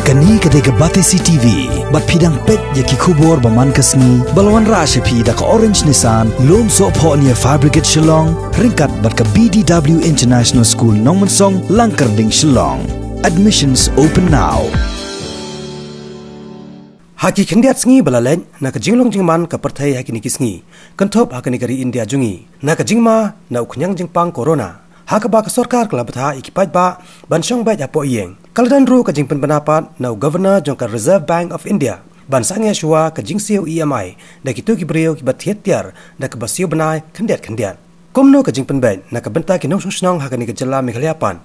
Kani kadega Batisi TV, bat pidang pet ya ki kubor baman kasni, balwan rasha pi da ka Orange Nissan, lom so po niya Fabricate Shillong, ringkat bat ka BDW International School Nongmansong, Langkarding Shillong. Admissions open now. Haki kendiat sngi balalen na ka jinglong jingman ka perthai haki ni kisngi kantop hakani gari India jungi na ka jingma na uknyang jingpang corona haka ba ka sarkar kala batha ikipaj ba bansong ba apo iyeng kaldan ru ka jingpen pendapat na governor jong ka Reserve Bank of India bansangya shua ka jingsiu EMI da kitu ki breu ki bathiet tiar da ka basiu banai kendiat komno ka jingpen ba na ka benta ki nong snong hakani ka jalla Meghalaya pan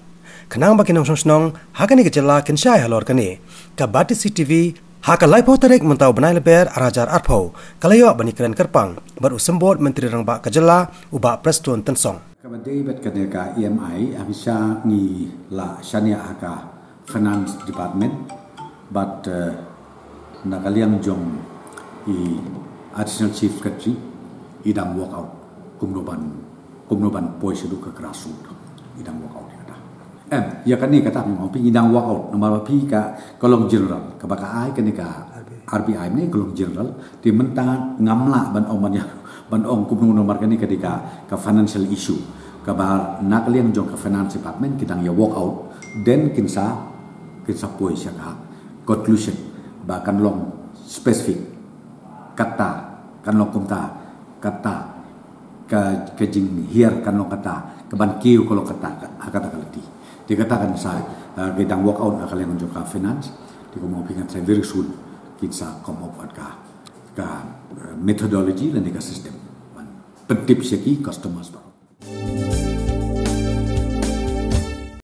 kanang ba ki nong snong hakani ka jalla kenshai halor kani ka Batisi TV haka laipo tarik mentau benai leber arajar arpau kalayo bani keren kerpang baru sembot menteri rangba kajela uba prestun tensong kabadai bet kadeka EMI abisa ni la shania haka finance department but nakaliang jong i additional chief secretary idang walk out kumnoban poisedu ke grassroots idang walk out ya kan ni kata memang pi idang walk out nomor pi ka kolong general ka baka ai kan ka RBI ni kolong general di mentang ngamla ban omannya ban ong kumnu nomor kan ni ketika ka financial issue ka ba nakalian jong ka finance department kita ya walk out then kinsa pois ya ka conclusion ba kan long specific kata kan long kumta kata ka jing hier kan long kata ka ban kiu kalau kata kalati dikatakan saya kita walk out kalian untuk finance di mau pingat saya very soon kita come up ka methodology dan ka sistem pentip segi customers